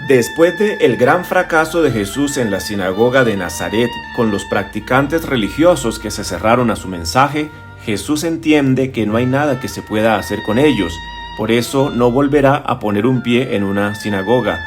Después del gran fracaso de Jesús en la sinagoga de Nazaret con los practicantes religiosos que se cerraron a su mensaje, Jesús entiende que no hay nada que se pueda hacer con ellos. Por eso no volverá a poner un pie en una sinagoga.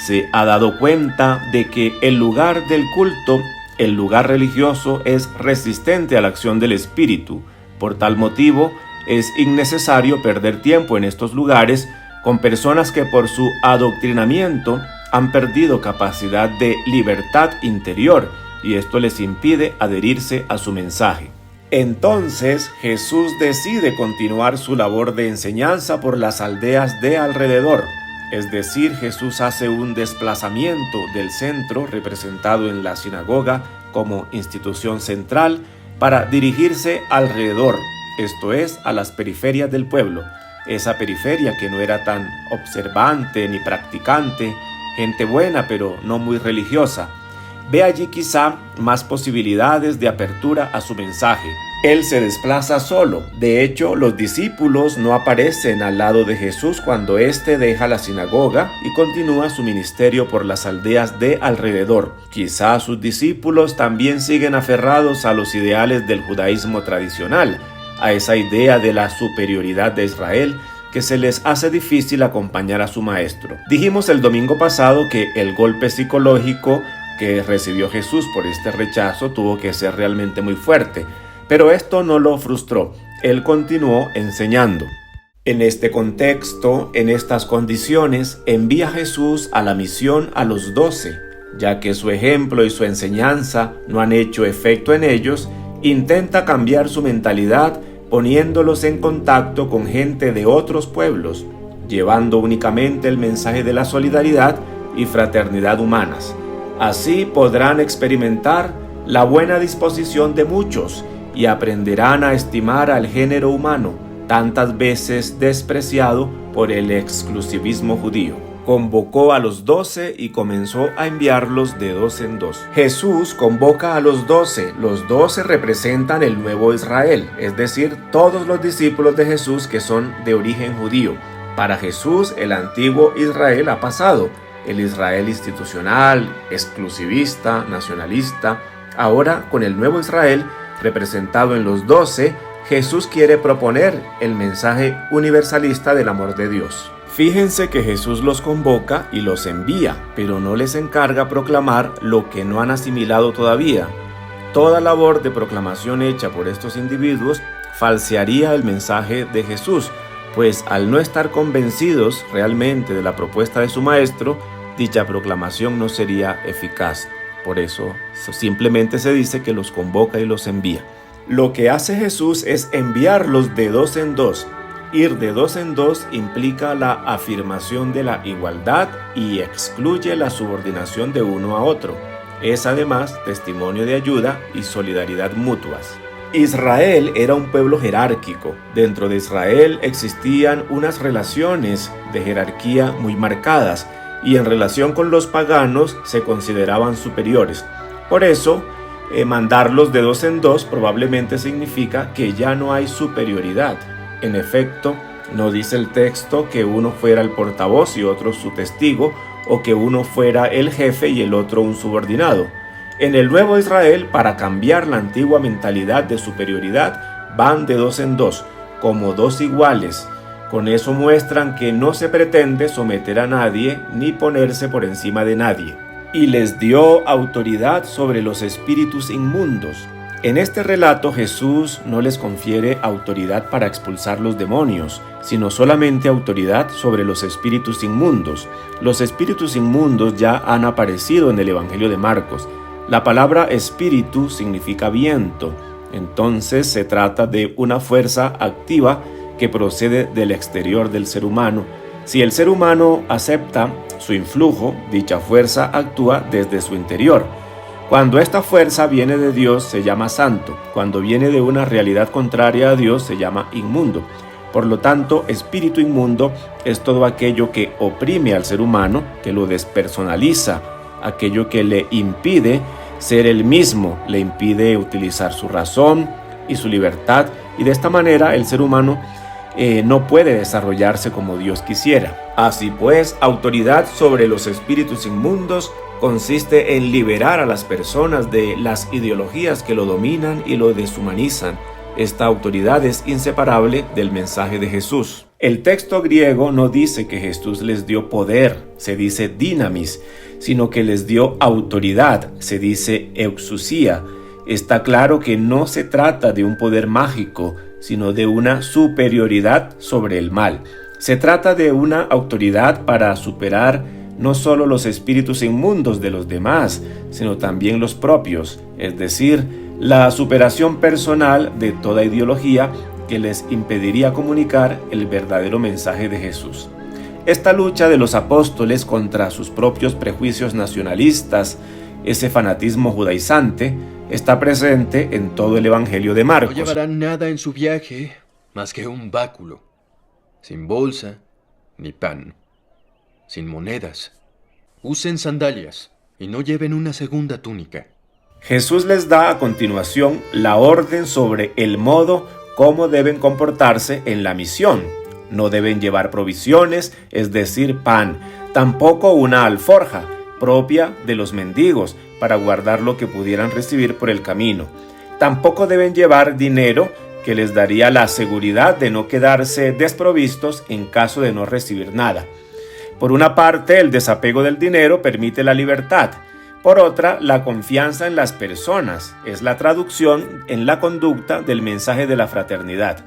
Se ha dado cuenta de que el lugar del culto, el lugar religioso, es resistente a la acción del Espíritu. Por tal motivo, es innecesario perder tiempo en estos lugares con personas que por su adoctrinamiento han perdido capacidad de libertad interior y esto les impide adherirse a su mensaje. Entonces Jesús decide continuar su labor de enseñanza por las aldeas de alrededor. Es decir, Jesús hace un desplazamiento del centro representado en la sinagoga como institución central para dirigirse alrededor, esto es, a las periferias del pueblo. Esa periferia que no era tan observante ni practicante, gente buena pero no muy religiosa. Ve allí quizá más posibilidades de apertura a su mensaje. Él se desplaza solo. De hecho, los discípulos no aparecen al lado de Jesús cuando éste deja la sinagoga y continúa su ministerio por las aldeas de alrededor. Quizá sus discípulos también siguen aferrados a los ideales del judaísmo tradicional, a esa idea de la superioridad de Israel que se les hace difícil acompañar a su maestro. Dijimos el domingo pasado que el golpe psicológico que recibió Jesús por este rechazo tuvo que ser realmente muy fuerte, pero esto no lo frustró. Él continuó enseñando. En este contexto, en estas condiciones, envía Jesús a la misión a los 12, ya que su ejemplo y su enseñanza no han hecho efecto en ellos. Intenta cambiar su mentalidad poniéndolos en contacto con gente de otros pueblos, llevando únicamente el mensaje de la solidaridad y fraternidad humanas. Así podrán experimentar la buena disposición de muchos y aprenderán a estimar al género humano, tantas veces despreciado por el exclusivismo judío. Convocó a los 12 y comenzó a enviarlos de 2 en 2. Jesús convoca a los 12. Los 12 representan el nuevo Israel, es decir, todos los discípulos de Jesús que son de origen judío. Para Jesús, el antiguo Israel ha pasado. El Israel institucional, exclusivista, nacionalista. Ahora, con el nuevo Israel, representado en los 12, Jesús quiere proponer el mensaje universalista del amor de Dios. Fíjense que Jesús los convoca y los envía, pero no les encarga proclamar lo que no han asimilado todavía. Toda labor de proclamación hecha por estos individuos falsearía el mensaje de Jesús, pues al no estar convencidos realmente de la propuesta de su maestro, dicha proclamación no sería eficaz. Por eso simplemente se dice que los convoca y los envía. Lo que hace Jesús es enviarlos de 2 en 2. Ir de 2 en 2 implica la afirmación de la igualdad y excluye la subordinación de uno a otro. Es además testimonio de ayuda y solidaridad mutuas. Israel era un pueblo jerárquico. Dentro de Israel existían unas relaciones de jerarquía muy marcadas y en relación con los paganos se consideraban superiores. Por eso, mandarlos de 2 en 2 probablemente significa que ya no hay superioridad. En efecto, no dice el texto que uno fuera el portavoz y otro su testigo, o que uno fuera el jefe y el otro un subordinado. En el nuevo Israel, para cambiar la antigua mentalidad de superioridad, van de 2 en 2, como 2 iguales. Con eso muestran que no se pretende someter a nadie ni ponerse por encima de nadie. Y les dio autoridad sobre los espíritus inmundos. En este relato Jesús no les confiere autoridad para expulsar los demonios, sino solamente autoridad sobre los espíritus inmundos. Los espíritus inmundos ya han aparecido en el Evangelio de Marcos. La palabra espíritu significa viento, entonces se trata de una fuerza activa que procede del exterior del ser humano. Si el ser humano acepta su influjo, dicha fuerza actúa desde su interior. Cuando esta fuerza viene de Dios se llama santo. Cuando viene de una realidad contraria a Dios se llama inmundo. Por lo tanto, espíritu inmundo es todo aquello que oprime al ser humano, que lo despersonaliza, aquello que le impide ser el mismo, le impide utilizar su razón y su libertad, y de esta manera el ser humano no puede desarrollarse como Dios quisiera. Así pues, autoridad sobre los espíritus inmundos consiste en liberar a las personas de las ideologías que lo dominan y lo deshumanizan. Esta autoridad es inseparable del mensaje de Jesús. El texto griego no dice que Jesús les dio poder, se dice dinamis, sino que les dio autoridad, se dice exousia. Está claro que no se trata de un poder mágico, sino de una superioridad sobre el mal. Se trata de una autoridad para superar no solo los espíritus inmundos de los demás, sino también los propios, es decir, la superación personal de toda ideología que les impediría comunicar el verdadero mensaje de Jesús. Esta lucha de los apóstoles contra sus propios prejuicios nacionalistas, ese fanatismo judaizante, está presente en todo el Evangelio de Marcos. No llevarán nada en su viaje más que un báculo, sin bolsa ni pan, sin monedas. Usen sandalias y no lleven una segunda túnica. Jesús les da a continuación la orden sobre el modo cómo deben comportarse en la misión. No deben llevar provisiones, es decir, pan, tampoco una alforja propia de los mendigos para guardar lo que pudieran recibir por el camino. Tampoco deben llevar dinero que les daría la seguridad de no quedarse desprovistos en caso de no recibir nada. Por una parte, el desapego del dinero permite la libertad. Por otra, la confianza en las personas es la traducción en la conducta del mensaje de la fraternidad.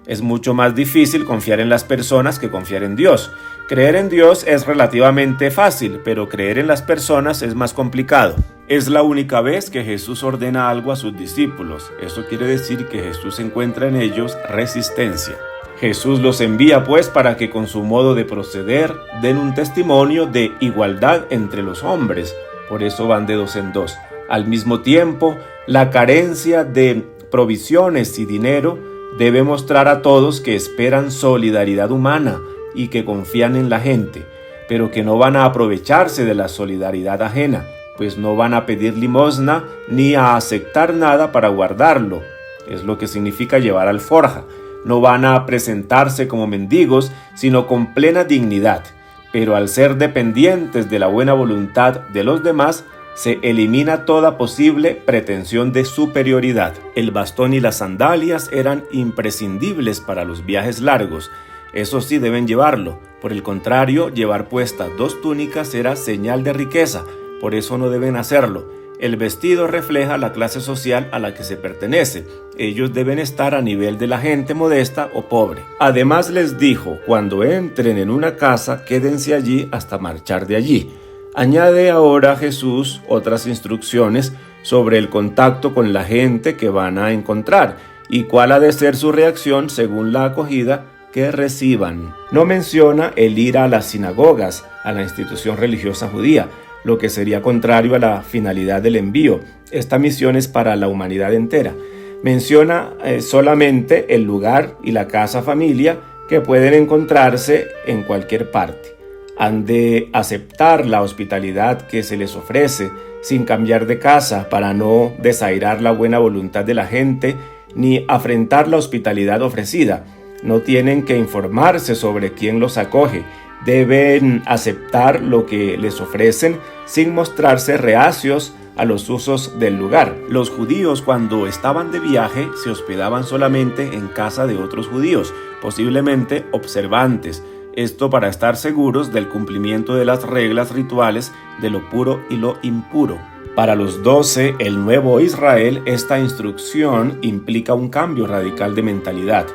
Es mucho más difícil confiar en las personas que confiar en Dios. Creer en Dios es relativamente fácil, pero creer en las personas es más complicado. Es la única vez que Jesús ordena algo a sus discípulos. Eso quiere decir que Jesús encuentra en ellos resistencia. Jesús los envía pues para que con su modo de proceder den un testimonio de igualdad entre los hombres. Por eso van de dos en dos. Al mismo tiempo, la carencia de provisiones y dinero debe mostrar a todos que esperan solidaridad humana y que confían en la gente, pero que no van a aprovecharse de la solidaridad ajena, pues no van a pedir limosna ni a aceptar nada para guardarlo. Es lo que significa llevar alforja. No van a presentarse como mendigos, sino con plena dignidad. Pero al ser dependientes de la buena voluntad de los demás, se elimina toda posible pretensión de superioridad. El bastón y las sandalias eran imprescindibles para los viajes largos. Eso sí, deben llevarlo. Por el contrario, llevar puestas 2 túnicas era señal de riqueza, por eso no deben hacerlo. El vestido refleja la clase social a la que se pertenece. Ellos deben estar a nivel de la gente modesta o pobre. Además les dijo, cuando entren en una casa, quédense allí hasta marchar de allí. Añade ahora Jesús otras instrucciones sobre el contacto con la gente que van a encontrar y cuál ha de ser su reacción según la acogida que reciban. No menciona el ir a las sinagogas, a la institución religiosa judía, lo que sería contrario a la finalidad del envío. Esta misión es para la humanidad entera. Menciona solamente el lugar y la casa familia que pueden encontrarse en cualquier parte. Han de aceptar la hospitalidad que se les ofrece sin cambiar de casa para no desairar la buena voluntad de la gente ni afrentar la hospitalidad ofrecida. No tienen que informarse sobre quién los acoge. Deben aceptar lo que les ofrecen sin mostrarse reacios a los usos del lugar. Los judíos, cuando estaban de viaje, se hospedaban solamente en casa de otros judíos, posiblemente observantes. Esto para estar seguros del cumplimiento de las reglas rituales de lo puro y lo impuro. Para los 12, el nuevo Israel, esta instrucción implica un cambio radical de mentalidad.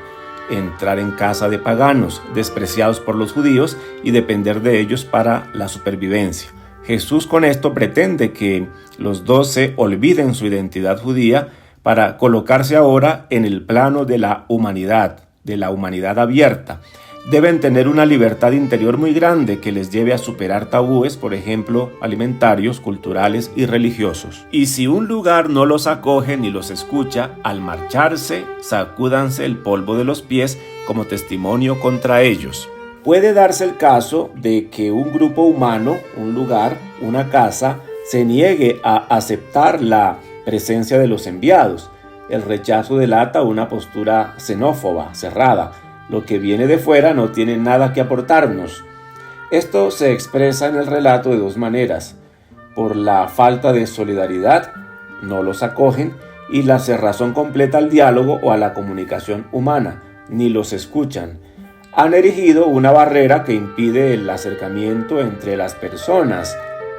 Entrar en casa de paganos, despreciados por los judíos, y depender de ellos para la supervivencia. Jesús con esto pretende que los 12 olviden su identidad judía para colocarse ahora en el plano de la humanidad abierta. Deben tener una libertad interior muy grande que les lleve a superar tabúes, por ejemplo, alimentarios, culturales y religiosos. Y si un lugar no los acoge ni los escucha, al marcharse, sacúdanse el polvo de los pies como testimonio contra ellos. Puede darse el caso de que un grupo humano, un lugar, una casa, se niegue a aceptar la presencia de los enviados. El rechazo delata una postura xenófoba, cerrada. Lo que viene de fuera no tiene nada que aportarnos. Esto se expresa en el relato de dos maneras: por la falta de solidaridad, no los acogen, y la cerrazón completa al diálogo o a la comunicación humana, ni los escuchan. Han erigido una barrera que impide el acercamiento entre las personas.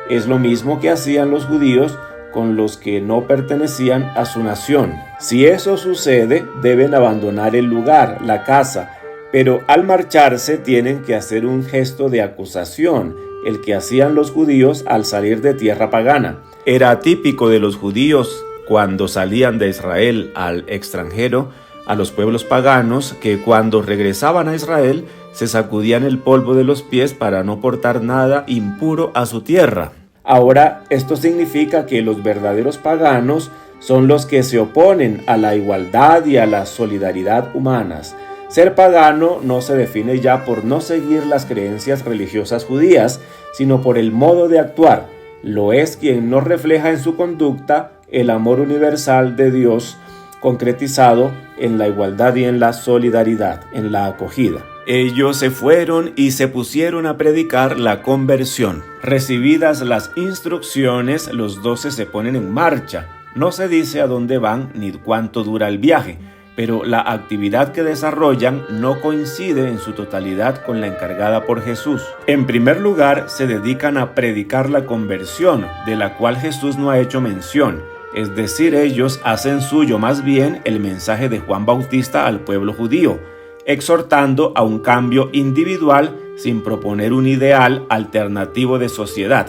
Es lo mismo que hacían los judíos con los que no pertenecían a su nación. Si eso sucede, deben abandonar el lugar, la casa, pero al marcharse tienen que hacer un gesto de acusación, el que hacían los judíos al salir de tierra pagana. Era típico de los judíos cuando salían de Israel al extranjero, a los pueblos paganos, que cuando regresaban a Israel se sacudían el polvo de los pies para no portar nada impuro a su tierra. Ahora, esto significa que los verdaderos paganos son los que se oponen a la igualdad y a la solidaridad humanas. Ser pagano no se define ya por no seguir las creencias religiosas judías, sino por el modo de actuar. Lo es quien no refleja en su conducta el amor universal de Dios, concretizado en la igualdad y en la solidaridad, en la acogida. Ellos se fueron y se pusieron a predicar la conversión. Recibidas las instrucciones, los 12 se ponen en marcha. No se dice a dónde van ni cuánto dura el viaje, pero la actividad que desarrollan no coincide en su totalidad con la encargada por Jesús. En primer lugar, se dedican a predicar la conversión, de la cual Jesús no ha hecho mención. Es decir, ellos hacen suyo más bien el mensaje de Juan Bautista al pueblo judío, exhortando a un cambio individual sin proponer un ideal alternativo de sociedad.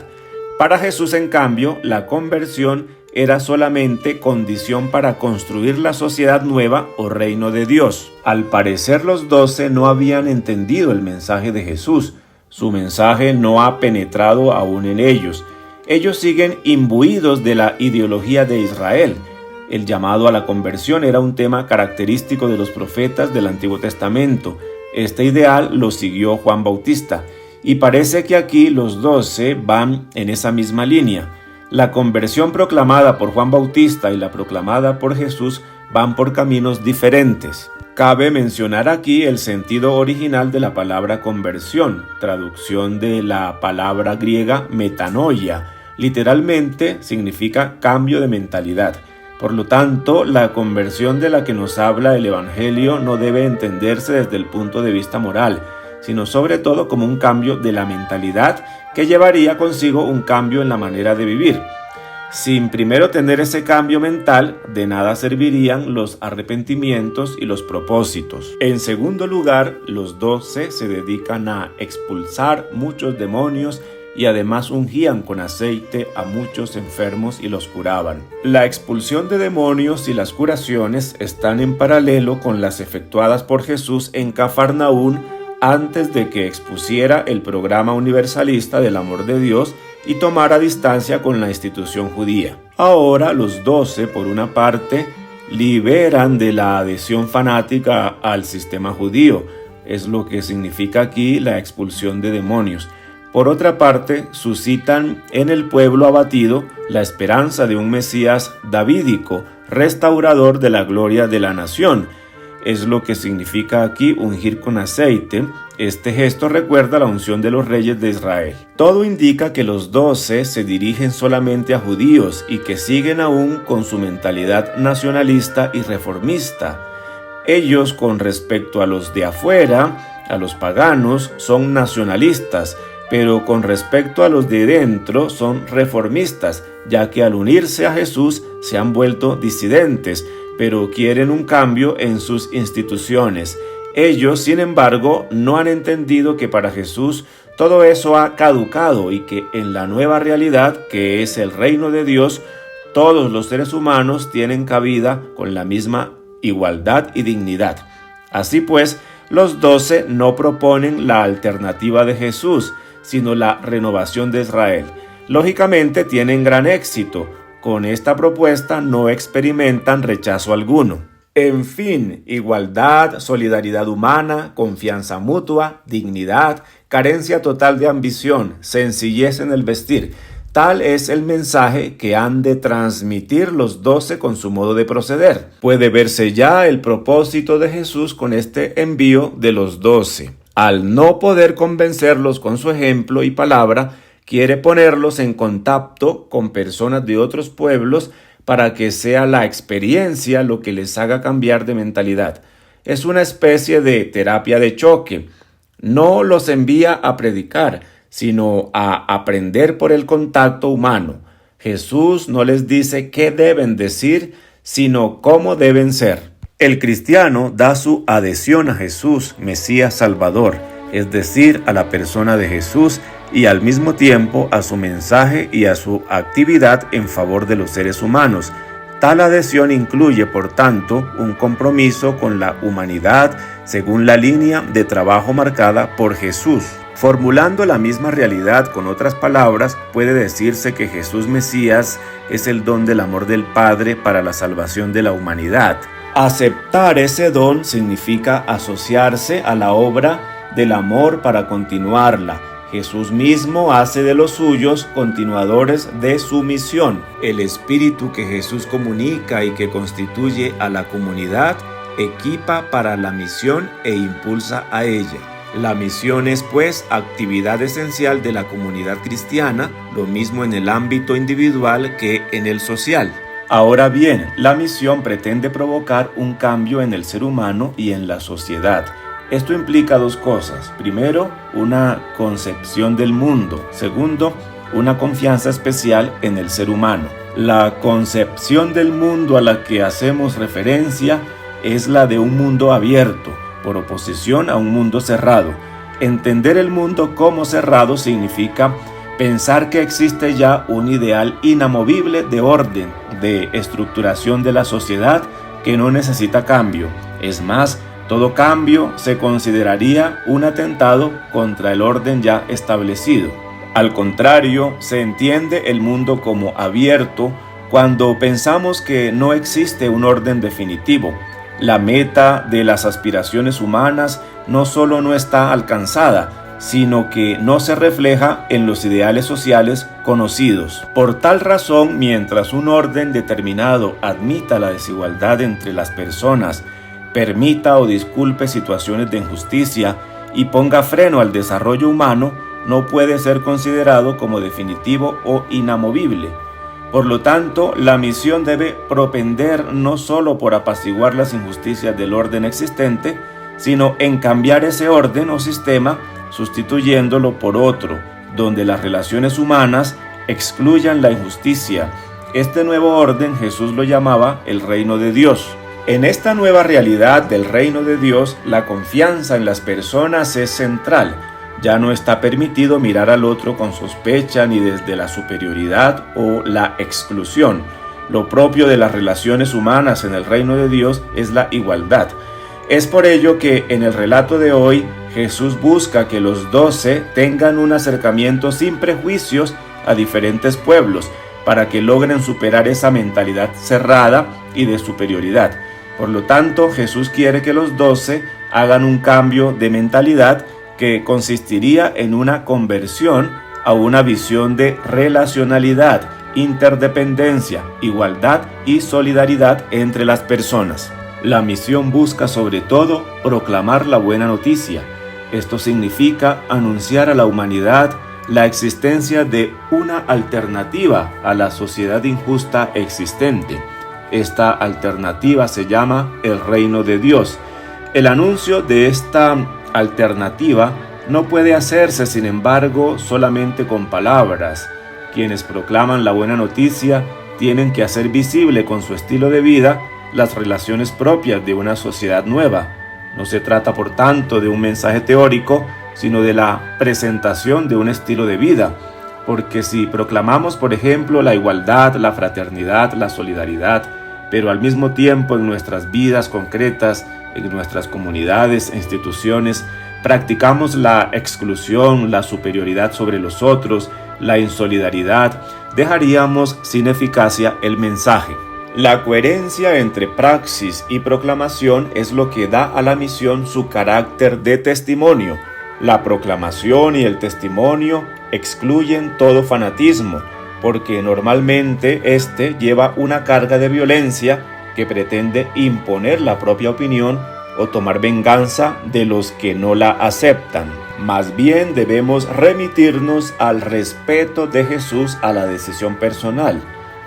Para Jesús, en cambio, la conversión era solamente condición para construir la sociedad nueva o reino de Dios. Al parecer, los 12 no habían entendido el mensaje de Jesús. Su mensaje no ha penetrado aún en ellos. Ellos siguen imbuidos de la ideología de Israel. El llamado a la conversión era un tema característico de los profetas del Antiguo Testamento. Este ideal lo siguió Juan Bautista, y parece que aquí los 12 van en esa misma línea. La conversión proclamada por Juan Bautista y la proclamada por Jesús van por caminos diferentes. Cabe mencionar aquí el sentido original de la palabra conversión, traducción de la palabra griega metanoia. Literalmente significa cambio de mentalidad. Por lo tanto, la conversión de la que nos habla el Evangelio no debe entenderse desde el punto de vista moral, sino sobre todo como un cambio de la mentalidad que llevaría consigo un cambio en la manera de vivir. Sin primero tener ese cambio mental, de nada servirían los arrepentimientos y los propósitos. En segundo lugar, los 12 se dedican a expulsar muchos demonios y además ungían con aceite a muchos enfermos y los curaban. La expulsión de demonios y las curaciones están en paralelo con las efectuadas por Jesús en Cafarnaún antes de que expusiera el programa universalista del amor de Dios y tomara distancia con la institución judía. Ahora los 12, por una parte, liberan de la adhesión fanática al sistema judío. Es lo que significa aquí la expulsión de demonios. Por otra parte, suscitan en el pueblo abatido la esperanza de un Mesías davídico, restaurador de la gloria de la nación. Es lo que significa aquí ungir con aceite. Este gesto recuerda la unción de los reyes de Israel. Todo indica que los 12 se dirigen solamente a judíos y que siguen aún con su mentalidad nacionalista y reformista. Ellos, con respecto a los de afuera, a los paganos, son nacionalistas, pero con respecto a los de dentro son reformistas, ya que al unirse a Jesús se han vuelto disidentes, pero quieren un cambio en sus instituciones. Ellos, sin embargo, no han entendido que para Jesús todo eso ha caducado y que en la nueva realidad, que es el reino de Dios, todos los seres humanos tienen cabida con la misma igualdad y dignidad. Así pues, los 12 no proponen la alternativa de Jesús, sino la renovación de Israel. Lógicamente tienen gran éxito. Con esta propuesta no experimentan rechazo alguno. En fin, igualdad, solidaridad humana, confianza mutua, dignidad, carencia total de ambición, sencillez en el vestir. Tal es el mensaje que han de transmitir los 12 con su modo de proceder. Puede verse ya el propósito de Jesús con este envío de los 12. Al no poder convencerlos con su ejemplo y palabra, quiere ponerlos en contacto con personas de otros pueblos para que sea la experiencia lo que les haga cambiar de mentalidad. Es una especie de terapia de choque. No los envía a predicar, sino a aprender por el contacto humano. Jesús no les dice qué deben decir, sino cómo deben ser. El cristiano da su adhesión a Jesús, Mesías Salvador, es decir, a la persona de Jesús y al mismo tiempo a su mensaje y a su actividad en favor de los seres humanos. Tal adhesión incluye, por tanto, un compromiso con la humanidad según la línea de trabajo marcada por Jesús. Formulando la misma realidad con otras palabras, puede decirse que Jesús Mesías es el don del amor del Padre para la salvación de la humanidad. Aceptar ese don significa asociarse a la obra del amor para continuarla. Jesús mismo hace de los suyos continuadores de su misión. El espíritu que Jesús comunica y que constituye a la comunidad equipa para la misión e impulsa a ella. La misión es, pues, actividad esencial de la comunidad cristiana, lo mismo en el ámbito individual que en el social. Ahora bien, la misión pretende provocar un cambio en el ser humano y en la sociedad. Esto implica dos cosas. Primero, una concepción del mundo. Segundo, una confianza especial en el ser humano. La concepción del mundo a la que hacemos referencia es la de un mundo abierto, por oposición a un mundo cerrado. Entender el mundo como cerrado significa pensar que existe ya un ideal inamovible de orden, de estructuración de la sociedad que no necesita cambio. Es más, todo cambio se consideraría un atentado contra el orden ya establecido. Al contrario, se entiende el mundo como abierto cuando pensamos que no existe un orden definitivo. La meta de las aspiraciones humanas no solo no está alcanzada, sino que no se refleja en los ideales sociales conocidos. Por tal razón, mientras un orden determinado admita la desigualdad entre las personas, permita o disculpe situaciones de injusticia y ponga freno al desarrollo humano, no puede ser considerado como definitivo o inamovible. Por lo tanto, la misión debe propender no solo por apaciguar las injusticias del orden existente, sino en cambiar ese orden o sistema, sustituyéndolo por otro, donde las relaciones humanas excluyan la injusticia. Este nuevo orden Jesús lo llamaba el reino de Dios. En esta nueva realidad del reino de Dios, la confianza en las personas es central. Ya no está permitido mirar al otro con sospecha ni desde la superioridad o la exclusión. Lo propio de las relaciones humanas en el reino de Dios es la igualdad. Es por ello que en el relato de hoy Jesús busca que los 12 tengan un acercamiento sin prejuicios a diferentes pueblos para que logren superar esa mentalidad cerrada y de superioridad. Por lo tanto, Jesús quiere que los 12 hagan un cambio de mentalidad que consistiría en una conversión a una visión de relacionalidad, interdependencia, igualdad y solidaridad entre las personas. La misión busca sobre todo proclamar la buena noticia. Esto significa anunciar a la humanidad la existencia de una alternativa a la sociedad injusta existente. Esta alternativa se llama el reino de Dios. El anuncio de esta alternativa no puede hacerse, sin embargo, solamente con palabras. Quienes proclaman la buena noticia tienen que hacer visible con su estilo de vida las relaciones propias de una sociedad nueva. No se trata, por tanto, de un mensaje teórico, sino de la presentación de un estilo de vida. Porque si proclamamos, por ejemplo, la igualdad, la fraternidad, la solidaridad, pero al mismo tiempo en nuestras vidas concretas, en nuestras comunidades e instituciones, practicamos la exclusión, la superioridad sobre los otros, la insolidaridad, dejaríamos sin eficacia el mensaje. La coherencia entre praxis y proclamación es lo que da a la misión su carácter de testimonio. La proclamación y el testimonio excluyen todo fanatismo. porque normalmente este lleva una carga de violencia que pretende imponer la propia opinión o tomar venganza de los que no la aceptan. Más bien debemos remitirnos al respeto de Jesús a la decisión personal.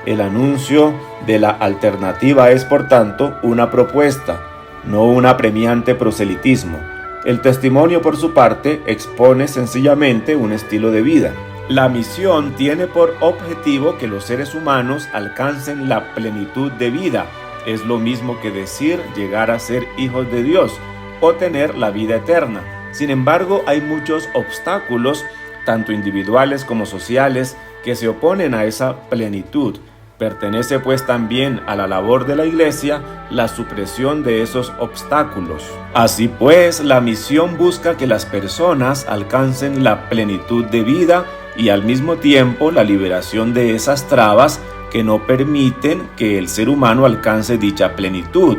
El anuncio de la alternativa es, por tanto, una propuesta, no un apremiante proselitismo. El testimonio, por su parte, expone sencillamente un estilo de vida. La misión tiene por objetivo que los seres humanos alcancen la plenitud de vida. Es lo mismo que decir llegar a ser hijos de Dios o tener la vida eterna. Sin embargo, hay muchos obstáculos, tanto individuales como sociales, que se oponen a esa plenitud. Pertenece pues también a la labor de la Iglesia la supresión de esos obstáculos. Así pues, la misión busca que las personas alcancen la plenitud de vida y al mismo tiempo la liberación de esas trabas que no permiten que el ser humano alcance dicha plenitud.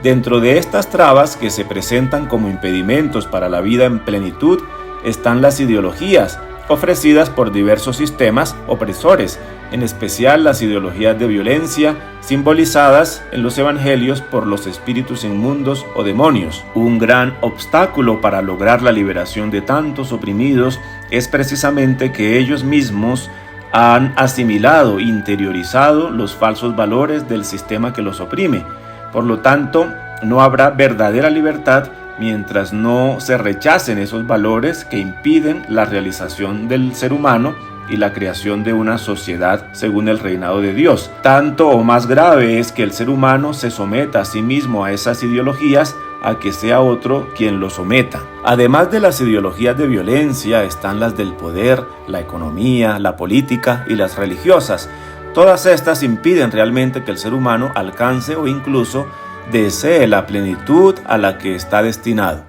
Dentro de estas trabas que se presentan como impedimentos para la vida en plenitud están las ideologías ofrecidas por diversos sistemas opresores, en especial las ideologías de violencia simbolizadas en los evangelios por los espíritus inmundos o demonios. Un gran obstáculo para lograr la liberación de tantos oprimidos es precisamente que ellos mismos han asimilado, interiorizado los falsos valores del sistema que los oprime. Por lo tanto, no habrá verdadera libertad mientras no se rechacen esos valores que impiden la realización del ser humano y la creación de una sociedad según el reinado de Dios. Tanto o más grave es que el ser humano se someta a sí mismo a esas ideologías a que sea otro quien lo someta. Además de las ideologías de violencia están las del poder, la economía, la política y las religiosas. Todas estas impiden realmente que el ser humano alcance o incluso desee la plenitud a la que está destinado.